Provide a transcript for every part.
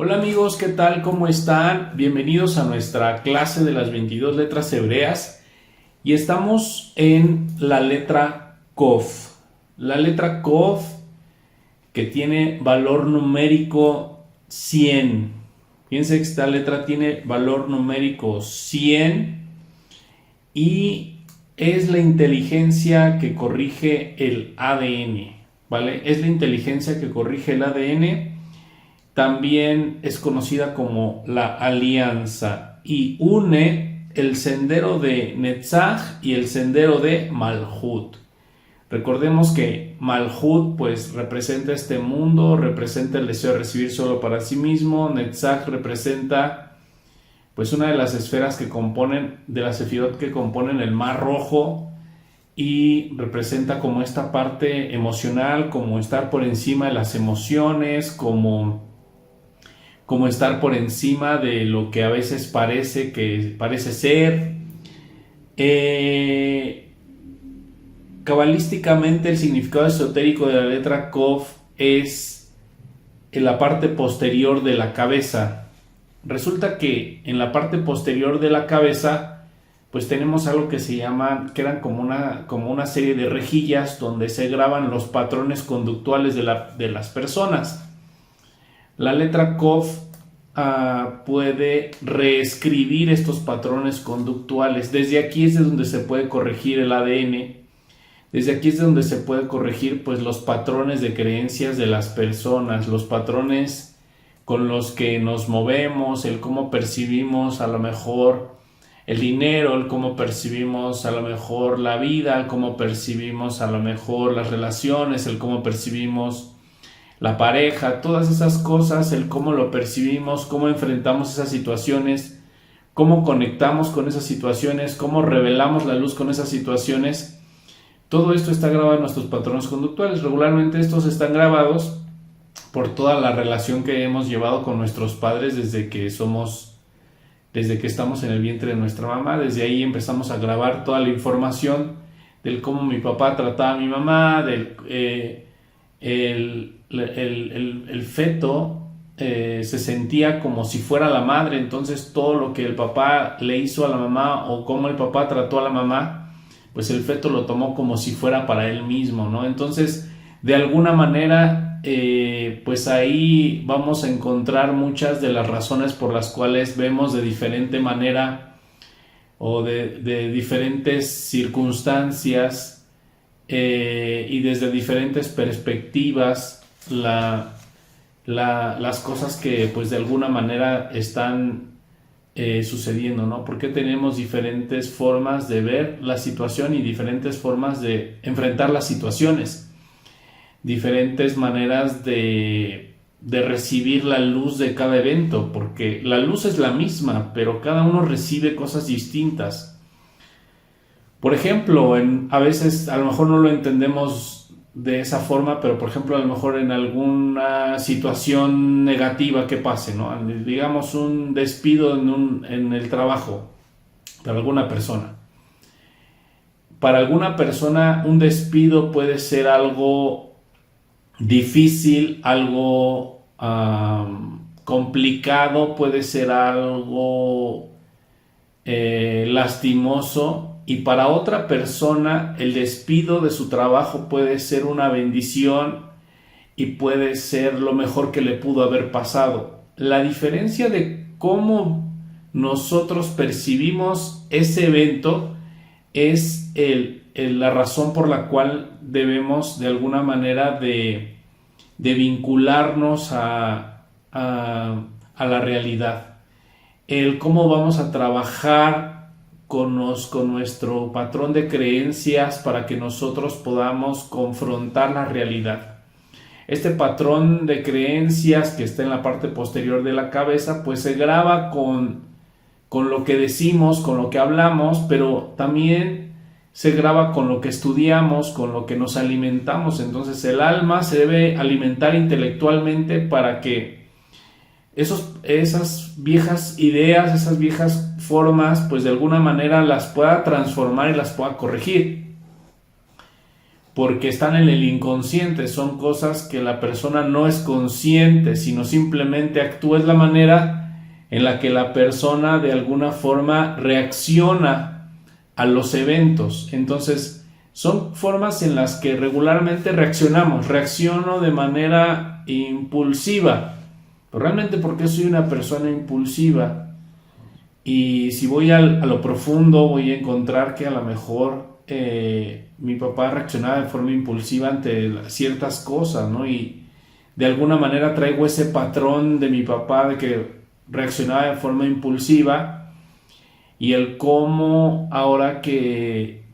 Hola amigos, ¿qué tal? ¿Cómo están? Bienvenidos a nuestra clase de las 22 letras hebreas y estamos en la letra Kof. La letra Kof que tiene valor numérico 100. Fíjense que esta letra tiene valor numérico 100 y es la inteligencia que corrige el ADN, ¿vale? Es la inteligencia que corrige el ADN. También es conocida como la alianza y une el sendero de Netzach y el sendero de Malhut. Recordemos que Malhut pues representa este mundo, representa el deseo de recibir solo para sí mismo. Netzach representa pues una de las esferas que componen, de las sefirot que componen el Mar Rojo, y representa como esta parte emocional, como estar por encima de las emociones, como estar por encima de lo que a veces parece ser. Cabalísticamente el significado esotérico de la letra Kof es en la parte posterior de la cabeza. Resulta que en la parte posterior de la cabeza pues tenemos algo que se llama, que eran como una serie de rejillas donde se graban los patrones conductuales de las personas. La letra Kof puede reescribir estos patrones conductuales. Desde aquí es de donde se puede corregir el ADN. Desde aquí es de donde se puede corregir pues los patrones de creencias de las personas, los patrones con los que nos movemos, el cómo percibimos a lo mejor el dinero, el cómo percibimos a lo mejor la vida, el cómo percibimos a lo mejor las relaciones, el cómo percibimos la pareja, todas esas cosas, el cómo lo percibimos, cómo enfrentamos esas situaciones, cómo conectamos con esas situaciones, cómo revelamos la luz con esas situaciones. Todo esto está grabado en nuestros patrones conductuales. Regularmente estos están grabados por toda la relación que hemos llevado con nuestros padres desde que estamos en el vientre de nuestra mamá. Desde ahí empezamos a grabar toda la información del cómo mi papá trataba a mi mamá, del el feto se sentía como si fuera la madre, entonces todo lo que el papá le hizo a la mamá o cómo el papá trató a la mamá, pues el feto lo tomó como si fuera para él mismo, ¿no? Entonces, de alguna manera, pues ahí vamos a encontrar muchas de las razones por las cuales vemos de diferente manera o de diferentes circunstancias y desde diferentes perspectivas las cosas que pues de alguna manera están sucediendo, ¿no? Porque tenemos diferentes formas de ver la situación y diferentes formas de enfrentar las situaciones, diferentes maneras de recibir la luz de cada evento, porque la luz es la misma, pero cada uno recibe cosas distintas. Por ejemplo, a veces a lo mejor no lo entendemos de esa forma, pero por ejemplo a lo mejor en alguna situación negativa que pase, ¿no? Digamos un despido en el trabajo para alguna persona. Para alguna persona un despido puede ser algo difícil, algo complicado, puede ser algo lastimoso. Y para otra persona el despido de su trabajo puede ser una bendición y puede ser lo mejor que le pudo haber pasado. La diferencia de cómo nosotros percibimos ese evento es la razón por la cual debemos de alguna manera de vincularnos a la realidad. El cómo vamos a trabajar con nuestro patrón de creencias para que nosotros podamos confrontar la realidad. Este patrón de creencias que está en la parte posterior de la cabeza pues se graba con lo que decimos, con lo que hablamos, pero también se graba con lo que estudiamos, con lo que nos alimentamos. Entonces el alma se debe alimentar intelectualmente para que esas viejas ideas, esas viejas formas, pues de alguna manera las pueda transformar y las pueda corregir. porque están en el inconsciente, son cosas que la persona no es consciente, sino simplemente actúa. Es la manera en la que la persona de alguna forma reacciona a los eventos. Entonces, son formas en las que regularmente reacciono de manera impulsiva. Pero realmente, ¿por qué soy una persona impulsiva? Y si voy a lo profundo, voy a encontrar que a lo mejor mi papá reaccionaba de forma impulsiva ante ciertas cosas, ¿no? Y de alguna manera traigo ese patrón de mi papá de que reaccionaba de forma impulsiva, y el cómo ahora que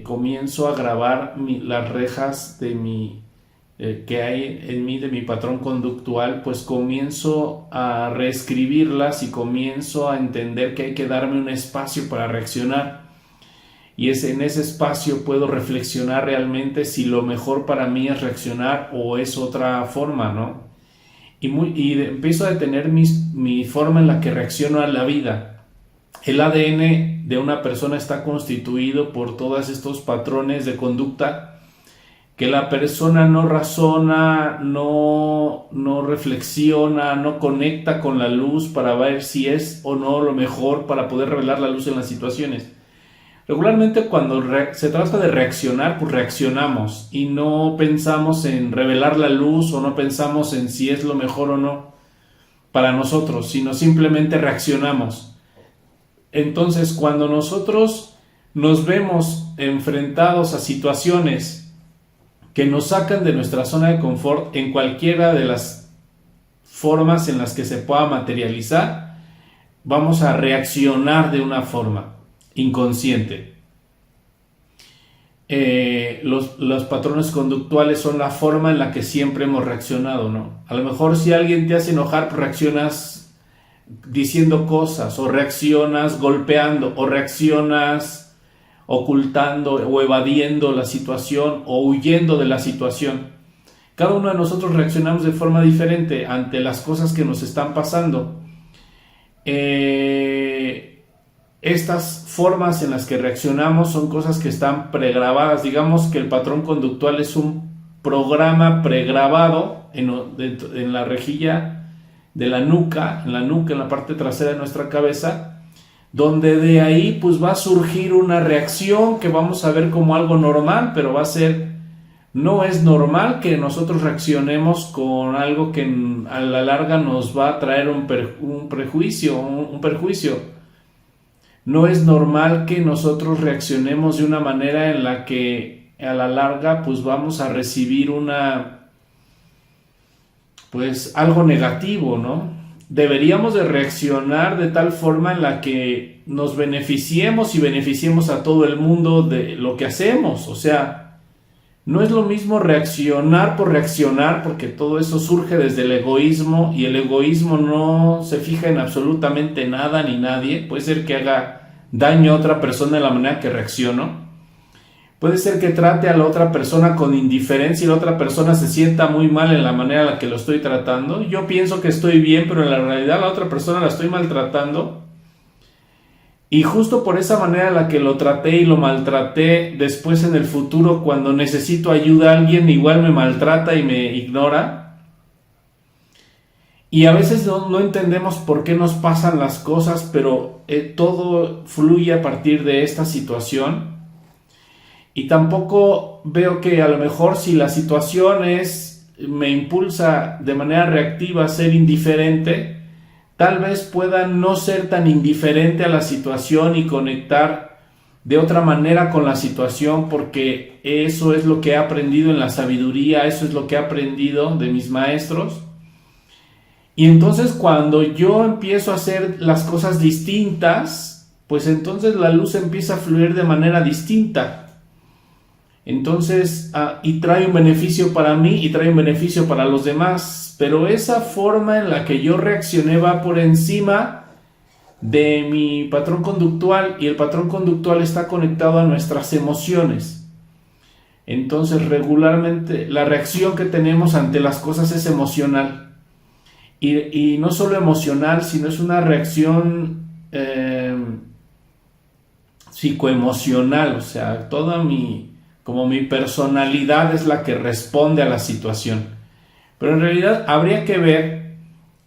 comienzo a grabar las rejas de que hay en mí, de mi patrón conductual, pues comienzo a reescribirlas y comienzo a entender que hay que darme un espacio para reaccionar. Y en ese espacio puedo reflexionar realmente si lo mejor para mí es reaccionar o es otra forma, ¿no? Y empiezo a detener mi forma en la que reacciono a la vida. El ADN de una persona está constituido por todos estos patrones de conducta que la persona no razona, no reflexiona, no conecta con la luz para ver si es o no lo mejor para poder revelar la luz en las situaciones. Regularmente cuando se trata de reaccionar, pues reaccionamos y no pensamos en revelar la luz o no pensamos en si es lo mejor o no para nosotros, sino simplemente reaccionamos. Entonces, cuando nosotros nos vemos enfrentados a situaciones que nos sacan de nuestra zona de confort en cualquiera de las formas en las que se pueda materializar, vamos a reaccionar de una forma inconsciente. Los patrones conductuales son la forma en la que siempre hemos reaccionado, ¿no? A lo mejor si alguien te hace enojar, pues reaccionas diciendo cosas, o reaccionas golpeando, o reaccionas ocultando o evadiendo la situación o huyendo de la situación. Cada uno de nosotros reaccionamos de forma diferente ante las cosas que nos están pasando. Estas formas en las que reaccionamos son cosas que están pregrabadas. Digamos que el patrón conductual es un programa pregrabado en la rejilla de la nuca, en la parte trasera de nuestra cabeza, donde de ahí pues va a surgir una reacción que vamos a ver como algo normal, pero no es normal que nosotros reaccionemos con algo que a la larga nos va a traer un perjuicio. No es normal que nosotros reaccionemos de una manera en la que a la larga pues vamos a recibir algo negativo, ¿no? Deberíamos de reaccionar de tal forma en la que nos beneficiemos y beneficiemos a todo el mundo de lo que hacemos. O sea, no es lo mismo reaccionar por reaccionar, porque todo eso surge desde el egoísmo, y el egoísmo no se fija en absolutamente nada ni nadie. Puede ser que haga daño a otra persona de la manera que reacciono. Puede ser que trate a la otra persona con indiferencia y la otra persona se sienta muy mal en la manera en la que lo estoy tratando. Yo pienso que estoy bien, pero en la realidad la otra persona la estoy maltratando. Y justo por esa manera en la que lo traté y lo maltraté, después en el futuro, cuando necesito ayuda a alguien, igual me maltrata y me ignora. Y a veces no entendemos por qué nos pasan las cosas, pero todo fluye a partir de esta situación. Y tampoco veo que a lo mejor si la situación me impulsa de manera reactiva a ser indiferente, tal vez pueda no ser tan indiferente a la situación y conectar de otra manera con la situación, porque eso es lo que he aprendido en la sabiduría, eso es lo que he aprendido de mis maestros. Y entonces cuando yo empiezo a hacer las cosas distintas, pues entonces la luz empieza a fluir de manera distinta. Entonces, y trae un beneficio para mí y trae un beneficio para los demás, pero esa forma en la que yo reaccioné va por encima de mi patrón conductual, y el patrón conductual está conectado a nuestras emociones. Entonces, regularmente la reacción que tenemos ante las cosas es emocional, y no solo emocional, sino es una reacción psicoemocional. O sea, toda mi como mi personalidad es la que responde a la situación. Pero en realidad habría que ver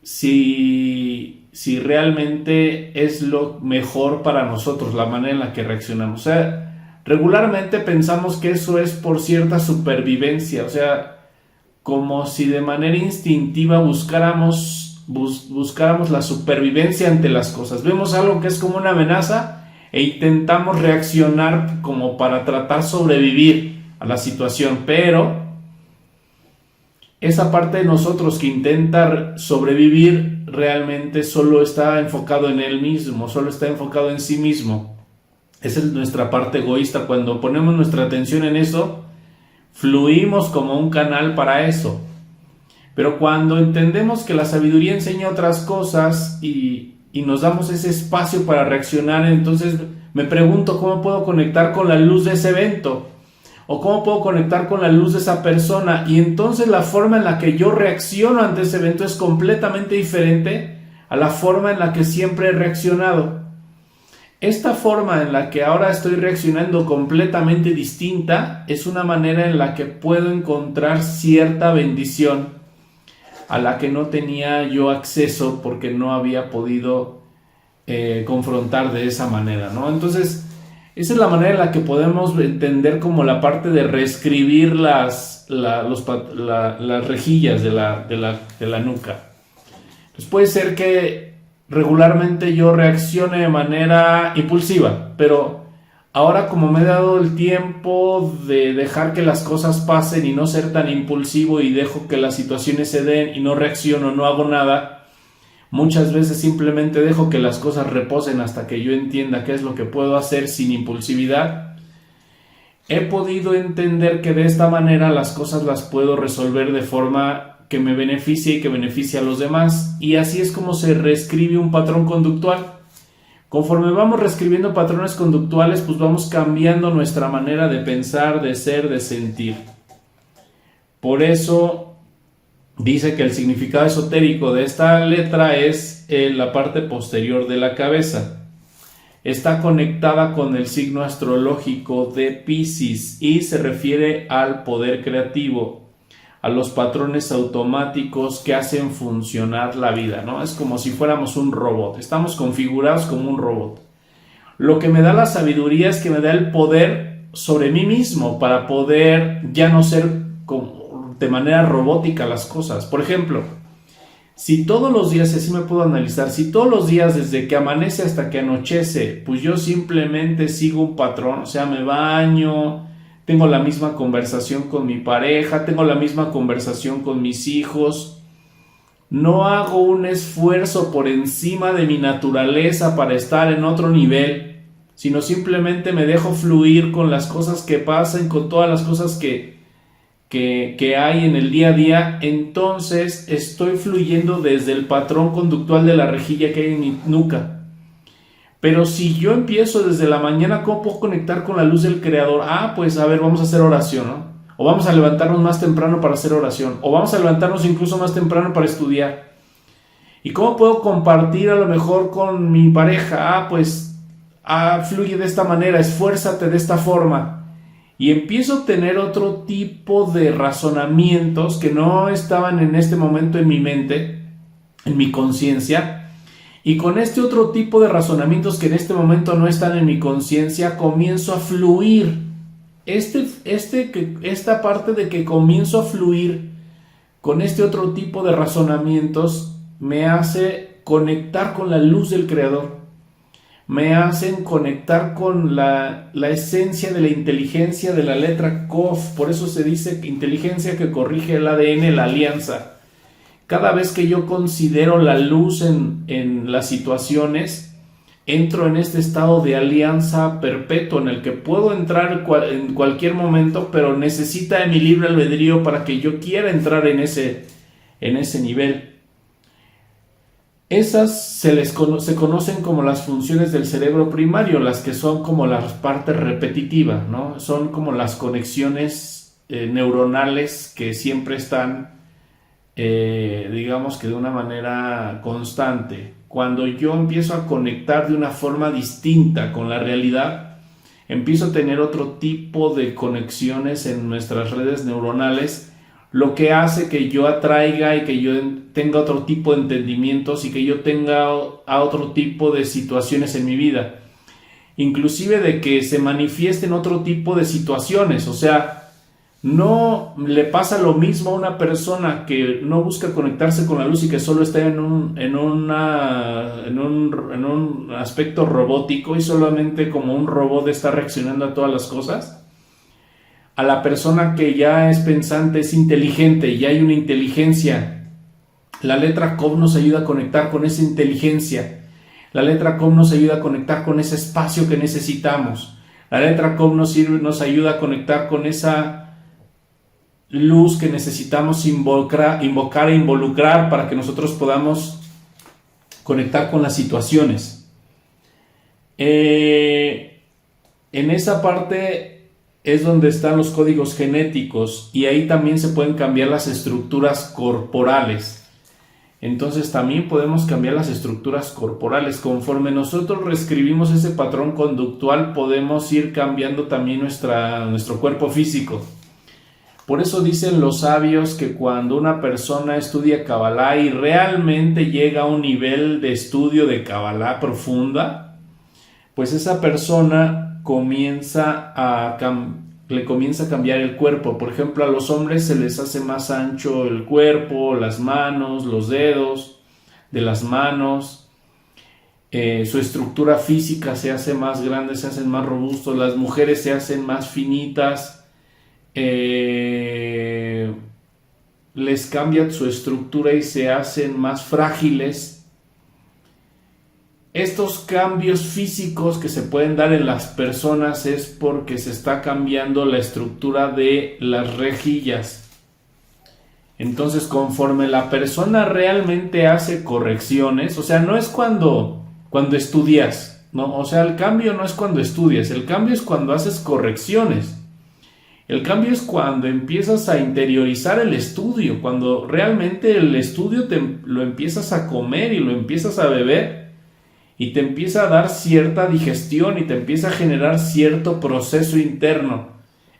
si realmente es lo mejor para nosotros, la manera en la que reaccionamos. O sea, regularmente pensamos que eso es por cierta supervivencia, o sea, como si de manera instintiva buscáramos la supervivencia ante las cosas. Vemos algo que es como una amenaza e intentamos reaccionar como para tratar de sobrevivir a la situación, pero esa parte de nosotros que intenta sobrevivir realmente solo está enfocado en él mismo, solo está enfocado en sí mismo. Esa es nuestra parte egoísta. Cuando ponemos nuestra atención en eso, fluimos como un canal para eso. Pero cuando entendemos que la sabiduría enseña otras cosas y nos damos ese espacio para reaccionar, entonces me pregunto cómo puedo conectar con la luz de ese evento o cómo puedo conectar con la luz de esa persona, y entonces la forma en la que yo reacciono ante ese evento es completamente diferente a la forma en la que siempre he reaccionado. Esta forma en la que ahora estoy reaccionando completamente distinta es una manera en la que puedo encontrar cierta bendición a la que no tenía yo acceso porque no había podido confrontar de esa manera, ¿no? Entonces, esa es la manera en la que podemos entender como la parte de reescribir las rejillas de la nuca. Pues puede ser que regularmente yo reaccione de manera impulsiva, pero ahora, como me he dado el tiempo de dejar que las cosas pasen y no ser tan impulsivo y dejo que las situaciones se den y no reacciono, no hago nada, muchas veces simplemente dejo que las cosas reposen hasta que yo entienda qué es lo que puedo hacer sin impulsividad. He podido entender que de esta manera las cosas las puedo resolver de forma que me beneficie y que beneficie a los demás, y así es como se reescribe un patrón conductual. Conforme vamos reescribiendo patrones conductuales, pues vamos cambiando nuestra manera de pensar, de ser, de sentir. Por eso dice que el significado esotérico de esta letra es la parte posterior de la cabeza. Está conectada con el signo astrológico de Piscis y se refiere al poder creativo, a los patrones automáticos que hacen funcionar la vida, ¿no? Es como si fuéramos un robot, estamos configurados como un robot. Lo que me da la sabiduría es que me da el poder sobre mí mismo para poder ya no ser de manera robótica las cosas. Por ejemplo, si todos los días, así me puedo analizar, si todos los días desde que amanece hasta que anochece, pues yo simplemente sigo un patrón, o sea, me baño, tengo la misma conversación con mi pareja, tengo la misma conversación con mis hijos, no hago un esfuerzo por encima de mi naturaleza para estar en otro nivel, sino simplemente me dejo fluir con las cosas que pasan, con todas las cosas que hay en el día a día, entonces estoy fluyendo desde el patrón conductual de la rejilla que hay en mi nuca. Pero si yo empiezo desde la mañana, ¿cómo puedo conectar con la luz del Creador? Pues a ver, vamos a hacer oración, ¿no? O vamos a levantarnos más temprano para hacer oración, o vamos a levantarnos incluso más temprano para estudiar. ¿Y cómo puedo compartir a lo mejor con mi pareja? Fluye de esta manera, esfuérzate de esta forma. Y empiezo a tener otro tipo de razonamientos que no estaban en este momento en mi mente, en mi conciencia. Y con este otro tipo de razonamientos que en este momento no están en mi conciencia, comienzo a fluir. Esta parte de que comienzo a fluir con este otro tipo de razonamientos me hace conectar con la luz del Creador. Me hacen conectar con la esencia de la inteligencia de la letra Kof. Por eso se dice inteligencia que corrige el ADN, la alianza. Cada vez que yo considero la luz en las situaciones, entro en este estado de alianza perpetuo en el que puedo entrar en cualquier momento, pero necesita de mi libre albedrío para que yo quiera entrar en ese nivel. Esas se conocen como las funciones del cerebro primario, las que son como la parte repetitiva, ¿no? Son como las conexiones neuronales que siempre están, digamos que de una manera constante. Cuando yo empiezo a conectar de una forma distinta con la realidad, empiezo a tener otro tipo de conexiones en nuestras redes neuronales, lo que hace que yo atraiga y que yo tenga otro tipo de entendimientos y que yo tenga a otro tipo de situaciones en mi vida, inclusive de que se manifiesten otro tipo de situaciones. O sea, no le pasa lo mismo a una persona que no busca conectarse con la luz y que solo está en un aspecto robótico y solamente como un robot está reaccionando a todas las cosas, a la persona que ya es pensante, es inteligente y hay una inteligencia. La letra COV nos ayuda a conectar con esa inteligencia. La letra COV nos ayuda a conectar con ese espacio que necesitamos. La letra COV nos ayuda a conectar con esa luz que necesitamos invocar e involucrar para que nosotros podamos conectar con las situaciones. En esa parte es donde están los códigos genéticos y ahí también se pueden cambiar las estructuras corporales. Entonces también podemos cambiar las estructuras corporales. Conforme nosotros reescribimos ese patrón conductual, podemos ir cambiando también nuestro cuerpo físico. Por eso dicen los sabios que cuando una persona estudia Kabbalah y realmente llega a un nivel de estudio de Kabbalah profunda, pues esa persona le comienza a cambiar el cuerpo. Por ejemplo, a los hombres se les hace más ancho el cuerpo, las manos, los dedos de las manos, su estructura física se hace más grande, se hacen más robustos, las mujeres se hacen más finitas, les cambia su estructura y se hacen más frágiles. Estos cambios físicos que se pueden dar en las personas es porque se está cambiando la estructura de las rejillas. Entonces, conforme la persona realmente hace correcciones, o sea, no es cuando estudias, ¿no? O sea, el cambio no es cuando estudias, el cambio es cuando haces correcciones. El cambio es cuando empiezas a interiorizar el estudio, cuando realmente el estudio lo empiezas a comer y lo empiezas a beber y te empieza a dar cierta digestión y te empieza a generar cierto proceso interno.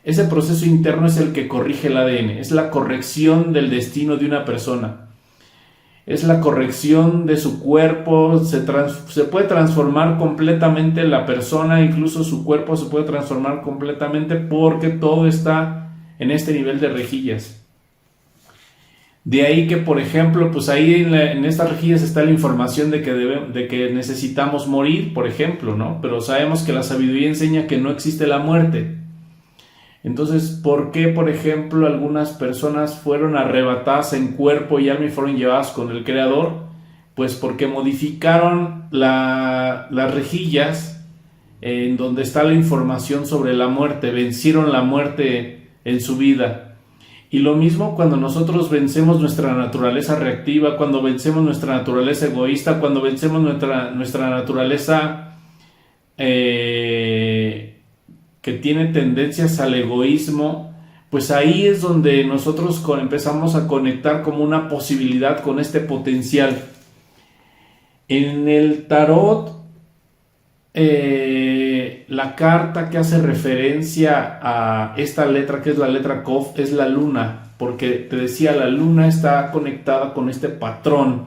Ese proceso interno es el que corrige el ADN, es la corrección del destino de una persona. Es la corrección de su cuerpo, se puede transformar completamente la persona, incluso su cuerpo se puede transformar completamente porque todo está en este nivel de rejillas. De ahí que, por ejemplo, pues ahí en estas rejillas está la información de que necesitamos morir, por ejemplo, ¿no? Pero sabemos que la sabiduría enseña que no existe la muerte. Entonces, ¿por qué, por ejemplo, algunas personas fueron arrebatadas en cuerpo y alma y fueron llevadas con el Creador? Pues porque modificaron las rejillas en donde está la información sobre la muerte, vencieron la muerte en su vida. Y lo mismo cuando nosotros vencemos nuestra naturaleza reactiva, cuando vencemos nuestra naturaleza egoísta, cuando vencemos nuestra naturaleza que tiene tendencias al egoísmo, pues ahí es donde nosotros empezamos a conectar como una posibilidad con este potencial. En el tarot, la carta que hace referencia a esta letra, que es la letra KOF, es la luna, porque te decía, la luna está conectada con este patrón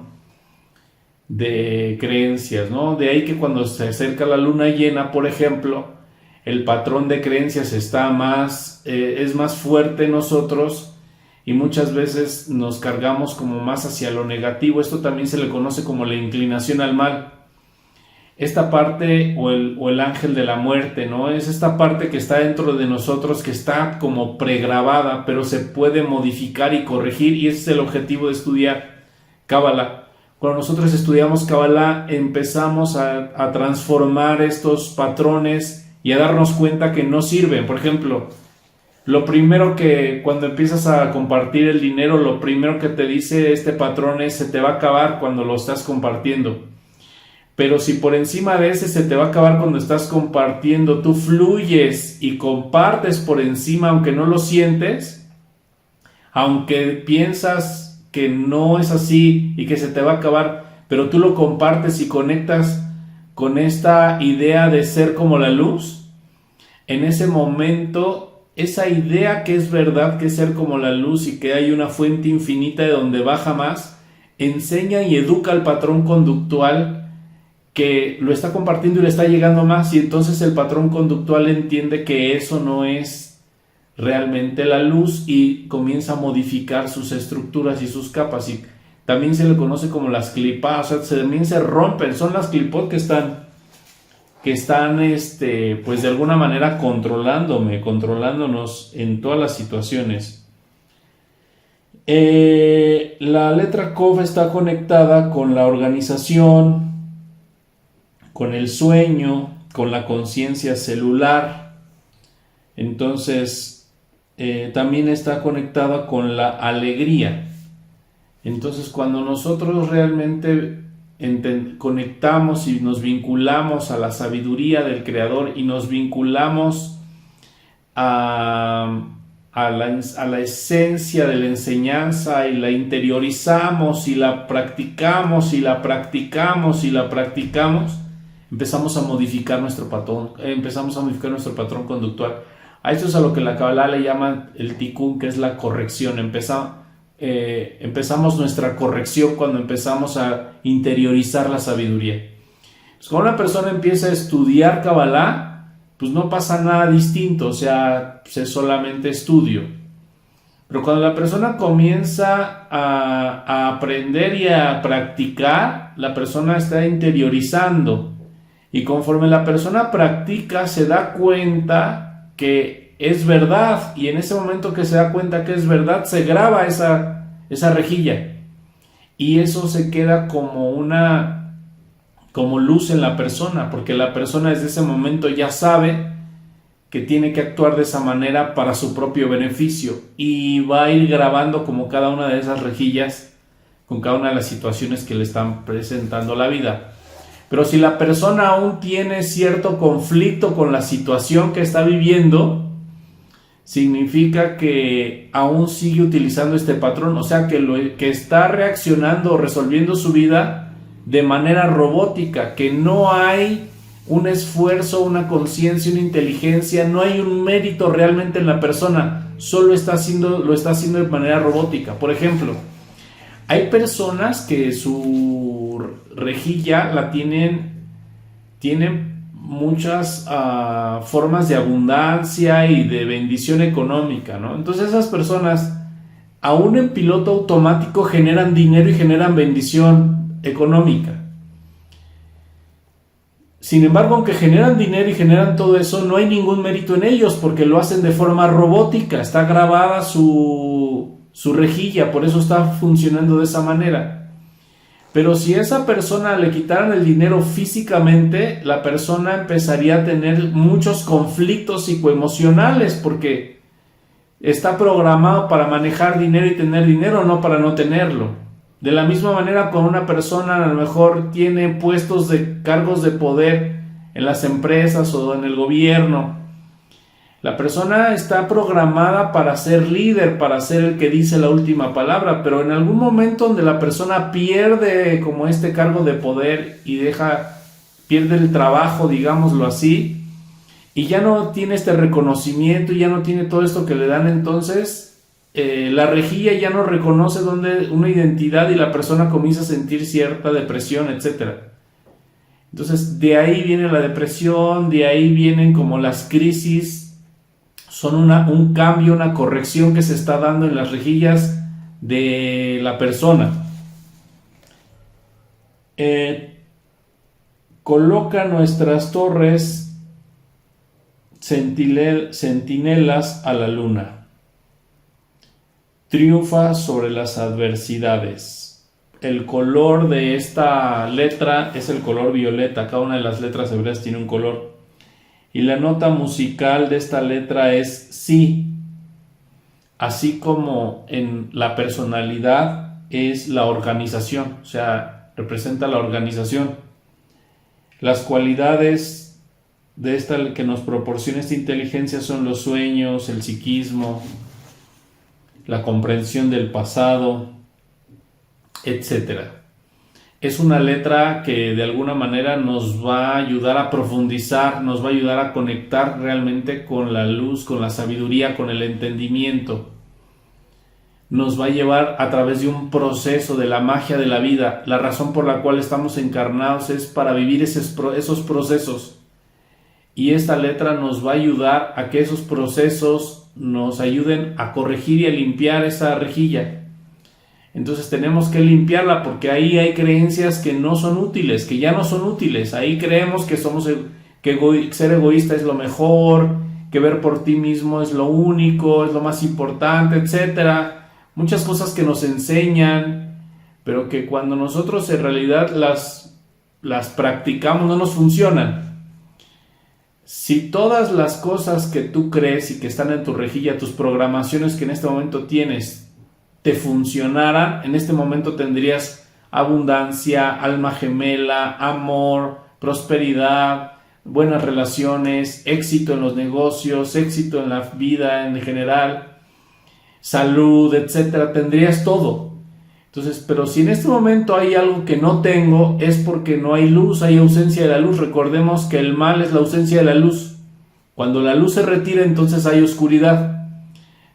de creencias, ¿no? De ahí que cuando se acerca la luna llena, por ejemplo, el patrón de creencias es más fuerte en nosotros y muchas veces nos cargamos como más hacia lo negativo. Esto también se le conoce como la inclinación al mal. Esta parte o el ángel de la muerte, ¿no? Es esta parte que está dentro de nosotros, que está como pregrabada, pero se puede modificar y corregir, y ese es el objetivo de estudiar Kabbalah. Cuando nosotros estudiamos Kabbalah, empezamos a transformar estos patrones y a darnos cuenta que no sirven. Por ejemplo, lo primero que cuando empiezas a compartir el dinero, lo primero que te dice este patrón es: se te va a acabar cuando lo estás compartiendo. Pero si por encima de ese se te va a acabar cuando estás compartiendo, tú fluyes y compartes por encima, aunque no lo sientes, aunque piensas que no es así y que se te va a acabar, pero tú lo compartes y conectas con esta idea de ser como la luz, en ese momento, esa idea que es verdad, que es ser como la luz y que hay una fuente infinita de donde baja más, enseña y educa al patrón conductual que lo está compartiendo y le está llegando más, y entonces el patrón conductual entiende que eso no es realmente la luz y comienza a modificar sus estructuras y sus capas, y también se le conoce como las clipas, o sea, también se rompen, son las clipot que están pues de alguna manera controlándonos en todas las situaciones. La letra Kov está conectada con la organización, con el sueño, con la conciencia celular. Entonces, también está conectada con la alegría. Entonces, cuando nosotros realmente conectamos y nos vinculamos a la sabiduría del Creador y nos vinculamos a la esencia de la enseñanza y la interiorizamos y la practicamos y la practicamos y la practicamos, empezamos a modificar nuestro patrón, patrón conductual. A esto es a lo que la Kabbalah le llama el tikkun, que es la corrección. Empezamos nuestra corrección cuando empezamos a interiorizar la sabiduría. Pues cuando una persona empieza a estudiar Kabbalah, pues no pasa nada distinto, o sea, pues es solamente estudio. Pero cuando la persona comienza a aprender y a practicar, la persona está interiorizando. Y conforme la persona practica, se da cuenta que es verdad, y en ese momento que se da cuenta que es verdad, se graba esa rejilla, y eso se queda como luz en la persona, porque la persona desde ese momento ya sabe que tiene que actuar de esa manera para su propio beneficio, y va a ir grabando como cada una de esas rejillas con cada una de las situaciones que le están presentando la vida. Pero si la persona aún tiene cierto conflicto con la situación que está viviendo, significa que aún sigue utilizando este patrón, o sea que está reaccionando o resolviendo su vida de manera robótica, que no hay un esfuerzo, una conciencia, una inteligencia, no hay un mérito realmente en la persona, solo lo está haciendo de manera robótica. Por ejemplo, hay personas que su rejilla la tienen muchas formas de abundancia y de bendición económica, ¿no? Entonces esas personas, aún en piloto automático, generan dinero y generan bendición económica. Sin embargo, aunque generan dinero y generan todo eso, no hay ningún mérito en ellos, porque lo hacen de forma robótica, está grabada su rejilla, por eso está funcionando de esa manera. Pero si a esa persona le quitaran el dinero físicamente, la persona empezaría a tener muchos conflictos psicoemocionales, porque está programado para manejar dinero y tener dinero, no para no tenerlo. De la misma manera, cuando una persona a lo mejor tiene puestos de cargos de poder en las empresas o en el gobierno, la persona está programada para ser líder, para ser el que dice la última palabra, pero en algún momento donde la persona pierde como este cargo de poder y pierde el trabajo, digámoslo así, y ya no tiene este reconocimiento y ya no tiene todo esto que le dan, entonces la rejilla ya no reconoce una identidad y la persona comienza a sentir cierta depresión, etc. Entonces de ahí viene la depresión, de ahí vienen como las crisis. Son un cambio, una corrección que se está dando en las rejillas de la persona. Coloca nuestras torres centinelas a la luna. Triunfa sobre las adversidades. El color de esta letra es el color violeta. Cada una de las letras hebreas tiene un color. Y la nota musical de esta letra es Si. Así como en la personalidad es la organización, o sea, representa la organización. Las cualidades de esta que nos proporciona esta inteligencia son los sueños, el psiquismo, la comprensión del pasado, etc. es una letra que de alguna manera nos va a ayudar a profundizar, nos va a ayudar a conectar realmente con la luz, con la sabiduría, con el entendimiento. Nos va a llevar a través de un proceso de la magia de la vida. La razón por la cual estamos encarnados es para vivir esos procesos. Y esta letra nos va a ayudar a que esos procesos nos ayuden a corregir y a limpiar esa rejilla. Entonces tenemos que limpiarla porque ahí hay creencias que no son útiles, que ya no son útiles. Ahí creemos que ser egoísta es lo mejor, que ver por ti mismo es lo único, es lo más importante, etcétera. Muchas cosas que nos enseñan, pero que cuando nosotros en realidad las practicamos no nos funcionan. Si todas las cosas que tú crees y que están en tu rejilla, tus programaciones que en este momento tienes, te funcionaran, en este momento tendrías abundancia, alma gemela, amor, prosperidad, buenas relaciones, éxito en los negocios, éxito en la vida en general, salud, etcétera, tendrías todo. Entonces, pero si en este momento hay algo que no tengo, es porque no hay luz, hay ausencia de la luz. Recordemos que el mal es la ausencia de la luz. Cuando la luz se retira, entonces hay oscuridad.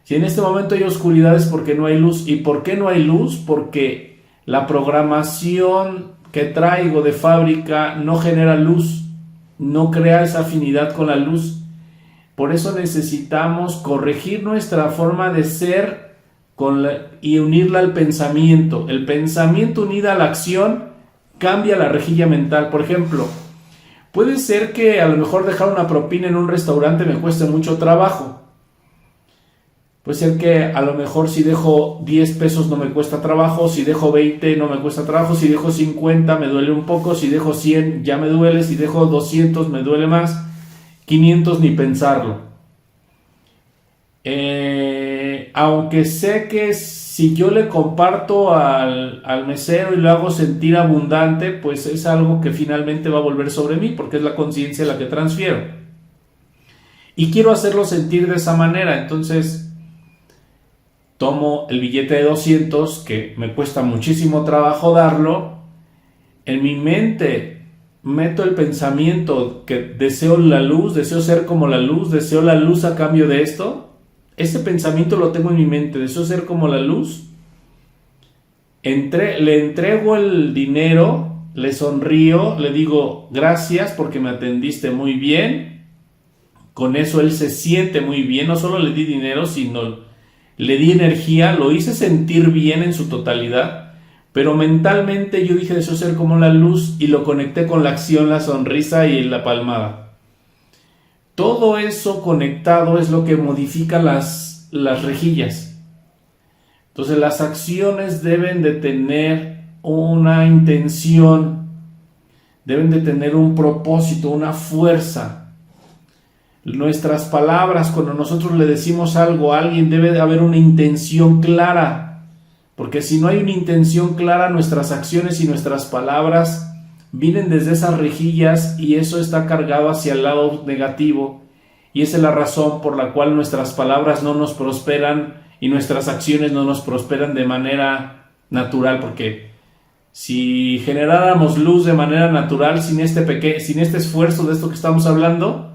Si en este momento hay oscuridad es porque no hay luz. ¿Y por qué no hay luz? Porque la programación que traigo de fábrica no genera luz, no crea esa afinidad con la luz. Por eso necesitamos corregir nuestra forma de ser y unirla al pensamiento. El pensamiento unido a la acción cambia la rejilla mental. Por ejemplo, puede ser que a lo mejor dejar una propina en un restaurante me cueste mucho trabajo. Puede ser que a lo mejor si dejo 10 pesos no me cuesta trabajo, si dejo 20 no me cuesta trabajo, si dejo 50 me duele un poco, si dejo 100 ya me duele, si dejo 200 me duele más. 500 ni pensarlo. Aunque sé que si yo le comparto al mesero y lo hago sentir abundante, pues es algo que finalmente va a volver sobre mí, porque es la conciencia la que transfiero. Y quiero hacerlo sentir de esa manera, entonces tomo el billete de 200, que me cuesta muchísimo trabajo darlo, en mi mente meto el pensamiento que deseo la luz, deseo ser como la luz, deseo la luz a cambio de esto. Ese pensamiento lo tengo en mi mente, deseo ser como la luz. Le entrego el dinero, le sonrío, le digo gracias porque me atendiste muy bien. Con eso él se siente muy bien, no solo le di dinero, sino le di energía, lo hice sentir bien en su totalidad. Pero mentalmente yo dije deseo ser como la luz y lo conecté con la acción, la sonrisa y la palmada. Todo eso conectado es lo que modifica las rejillas. Entonces las acciones deben de tener una intención, deben de tener un propósito, una fuerza. Nuestras palabras, cuando nosotros le decimos algo a alguien, debe de haber una intención clara. Porque si no hay una intención clara, nuestras acciones y nuestras palabras vienen desde esas rejillas y eso está cargado hacia el lado negativo. Y esa es la razón por la cual nuestras palabras no nos prosperan y nuestras acciones no nos prosperan de manera natural. Porque si generáramos luz de manera natural sin este esfuerzo de esto que estamos hablando,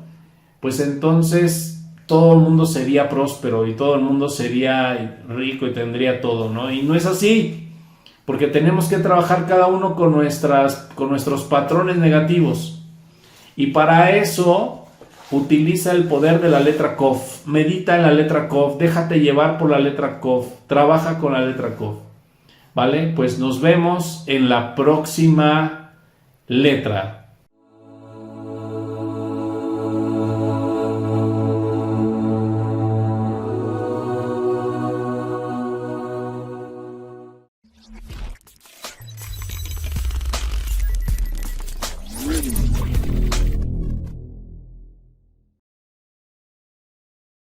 pues entonces todo el mundo sería próspero y todo el mundo sería rico y tendría todo, ¿no? Y no es así, porque tenemos que trabajar cada uno con nuestros patrones negativos. Y para eso utiliza el poder de la letra Kof. Medita en la letra Kof, déjate llevar por la letra Kof, trabaja con la letra Kof. ¿Vale? Pues nos vemos en la próxima letra.